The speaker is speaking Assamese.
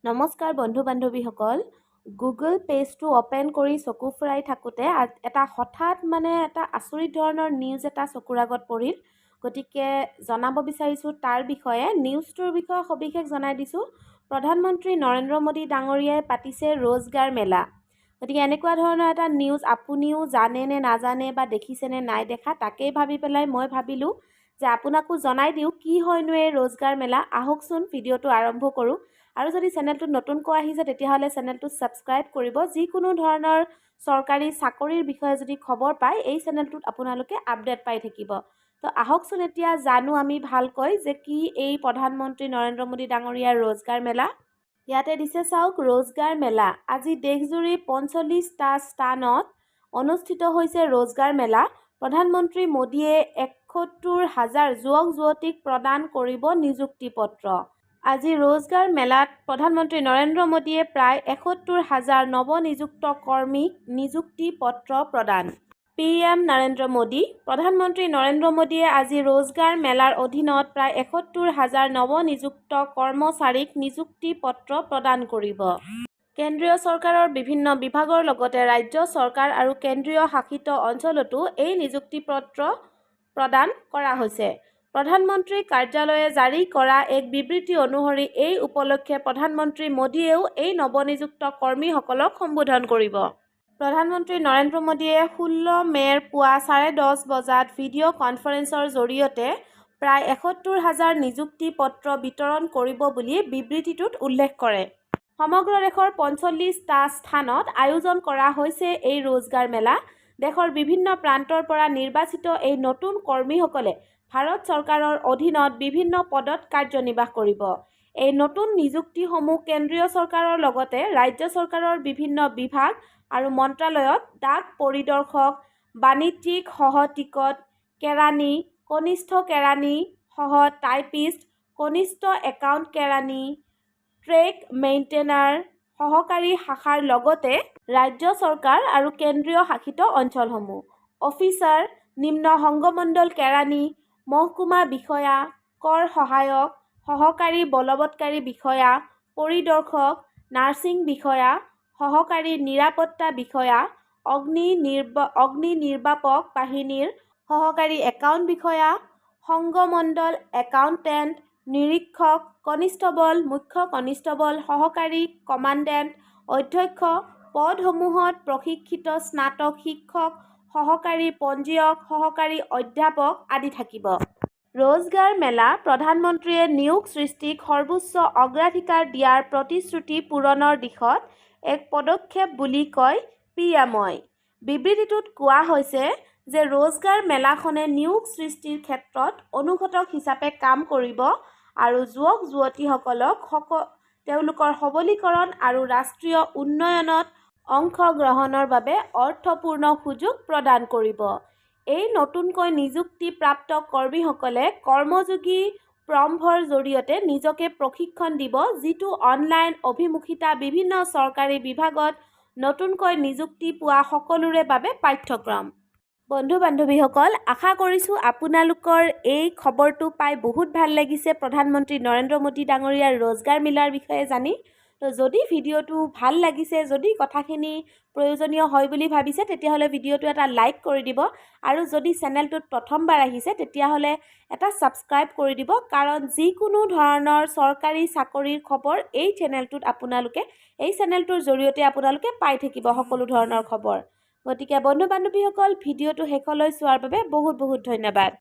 নমস্কাৰ বন্ধু বান্ধৱীসকল গুগল পেজটো অপেন কৰি চকু ফুৰাই থাকোঁতে এটা হঠাৎ এটা আচৰিত ধৰণৰ নিউজ এটা চকুৰ আগত পৰিল গতিকে জনাব বিচাৰিছোঁ তাৰ বিষয়ে নিউজটোৰ বিষয়ে সবিশেষ জনাই দিছোঁ প্ৰধানমন্ত্ৰী নৰেন্দ্ৰ মোদী ডাঙৰীয়াই পাতিছে ৰোজগাৰ মেলা গতিকে এনেকুৱা ধৰণৰ এটা নিউজ আপুনিও জানে নে নাজানে বা দেখিছে নে নাই দেখা তাকেই ভাবি পেলাই মই ভাবিলোঁ যে আপোনাকো জনাই দিওঁ কি হয়নো এই ৰোজগাৰ মেলা আহকচোন ভিডিঅ'টো আৰম্ভ কৰোঁ আৰু যদি চেনেলটো নতুনকৈ আহিছে তেতিয়াহ'লে চেনেলটো সাবস্ক্ৰাইব কৰিব যিকোনো ধৰণৰ চৰকাৰী চাকৰিৰ বিষয়ে যদি খবৰ পায় এই চেনেলটোত আপোনালোকে আপডেট পাই থাকিব তো আহকচোন এতিয়া জানো আমি ভালকৈ যে কি এই প্ৰধানমন্ত্ৰী নৰেন্দ্ৰ মোদী ডাঙৰীয়াৰ ৰোজগাৰ মেলা ইয়াতে দিছে চাওক ৰোজগাৰ মেলা আজি দেশজুৰি ৪৫টা স্থানত অনুষ্ঠিত হৈছে ৰোজগাৰ মেলা প্ৰধানমন্ত্ৰী মোদীয়ে ৭১,০০০ যুৱক যুৱতীক প্ৰদান কৰিব নিযুক্তি পত্ৰ আজি ৰোজগাৰ মেলাত প্ৰধানমন্ত্ৰী নৰেন্দ্ৰ মোদীয়ে প্ৰায় ৭১,০০০ নৱনিযুক্ত কৰ্মীক নিযুক্তি পত্ৰ প্ৰদান PM নৰেন্দ্ৰ মোদী প্ৰধানমন্ত্ৰী নৰেন্দ্ৰ মোদীয়ে আজি ৰোজগাৰ মেলাৰ অধীনত প্ৰায় ৭১,০০০ নৱনিযুক্ত কৰ্মচাৰীক নিযুক্তি পত্ৰ প্ৰদান কৰিব কেন্দ্ৰীয় চৰকাৰৰ বিভিন্ন বিভাগৰ লগতে ৰাজ্য চৰকাৰ আৰু কেন্দ্ৰীয় শাসিত অঞ্চলতো এই নিযুক্তি পত্ৰ প্ৰদান কৰা হৈছে প্ৰধানমন্ত্ৰী কাৰ্যালয়ে জাৰি কৰা এক বিবৃতি অনুসৰি এই উপলক্ষে প্ৰধানমন্ত্ৰী মোদীয়েও এই নৱনিযুক্ত কৰ্মীসকলক সম্বোধন কৰিব প্ৰধানমন্ত্ৰী নৰেন্দ্ৰ মোদীয়ে ১৬ মে'ৰ পুৱা 10:30 বজাত ভিডিঅ' কনফাৰেন্সৰ জৰিয়তে প্ৰায় ৭১,০০০ নিযুক্তি পত্ৰ বিতৰণ কৰিব বুলি বিবৃতিটোত উল্লেখ কৰে সমগ্ৰ দেশৰ ৪৫টা স্থানত আয়োজন কৰা হৈছে এই ৰোজগাৰ মেলা দেশৰ বিভিন্ন প্ৰান্তৰ পৰা নিৰ্বাচিত এই নতুন কৰ্মীসকলে ভাৰত চৰকাৰৰ অধীনত বিভিন্ন পদত কাৰ্যনিৰ্বাহ কৰিব এই নতুন নিযুক্তিসমূহ কেন্দ্ৰীয় চৰকাৰৰ লগতে ৰাজ্য চৰকাৰৰ বিভিন্ন বিভাগ আৰু মন্ত্ৰালয়ত ডাক পৰিদৰ্শক বাণিজ্যিক সহ টিকট কেৰাণী কনিষ্ঠ কেৰাণী সহ টাইপিষ্ট কনিষ্ঠ একাউণ্ট কেৰাণী ট্ৰেক মেইনটেইনাৰ সহকাৰী শাখাৰ লগতে ৰাজ্য চৰকাৰ আৰু কেন্দ্ৰীয় শাসিত অঞ্চলসমূহ অফিচাৰ নিম্ন সংগমণ্ডল কেৰাণী মহকুমা বিষয়া কৰ সহায়ক সহকাৰী বলবৎকাৰী বিষয়া পৰিদৰ্শক নাৰ্ছিং বিষয়া সহকাৰী নিৰাপত্তা বিষয়া অগ্নি নিৰ্বাপক বাহিনীৰ সহকাৰী একাউণ্ট বিষয়া সংগমণ্ডল একাউণ্টেণ্ট নিৰীক্ষক কনিষ্টবল মুখ্য কনিষ্টবল সহকাৰী কমাণ্ডেণ্ট অধ্যক্ষ পদসমূহত প্ৰশিক্ষিত স্নাতক শিক্ষক সহকাৰী পঞ্জীয়ক সহকাৰী অধ্যাপক আদি থাকিব ৰোজগাৰ মেলা প্ৰধানমন্ত্ৰীয়ে নিয়োগ সৃষ্টিক সৰ্বোচ্চ অগ্ৰাধিকাৰ দিয়াৰ প্ৰতিশ্ৰুতি পূৰণৰ দিশত এক পদক্ষেপ বুলি কয় PMই বিবৃতিটোত কোৱা হৈছে যে ৰোজগাৰ মেলাখনে নিয়োগ সৃষ্টিৰ ক্ষেত্ৰত অনুঘটক হিচাপে কাম কৰিব আৰু যুৱক যুৱতীসকলক তেওঁলোকৰ সবলীকৰণ আৰু ৰাষ্ট্ৰীয় উন্নয়নত অংশগ্ৰহণৰ বাবে অৰ্থপূৰ্ণ সুযোগ প্ৰদান কৰিব এই নতুনকৈ নিযুক্তিপ্ৰাপ্ত কৰ্মীসকলে কৰ্মযোগী প্ৰম্ভৰ জৰিয়তে নিজকে প্ৰশিক্ষণ দিব যিটো অনলাইন অভিমুখিতা বিভিন্ন চৰকাৰী বিভাগত নতুনকৈ নিযুক্তি পোৱা সকলোৰে বাবে পাঠ্যক্ৰম বন্ধু বান্ধৱীসকল আশা কৰিছোঁ আপোনালোকৰ এই খবৰটো পাই বহুত ভাল লাগিছে প্ৰধানমন্ত্ৰী নৰেন্দ্ৰ মোদী ডাঙৰীয়াৰ ৰোজগাৰ মেলাৰ বিষয়ে জানি তো যদি ভিডিঅ'টো ভাল লাগিছে যদি কথাখিনি প্ৰয়োজনীয় হয় বুলি ভাবিছে তেতিয়াহ'লে ভিডিঅ'টো এটা লাইক কৰি দিব আৰু যদি চেনেলটোত প্ৰথমবাৰ আহিছে তেতিয়াহ'লে এটা ছাবস্ক্ৰাইব কৰি দিব কাৰণ যিকোনো ধৰণৰ চৰকাৰী চাকৰিৰ খবৰ এই চেনেলটোৰ জৰিয়তে আপোনালোকে পাই থাকিব সকলো ধৰণৰ খবৰ গতিকে বন্ধু বান্ধৱীসকল ভিডিঅ'টো শেষলৈ চোৱাৰ বাবে বহুত বহুত ধন্যবাদ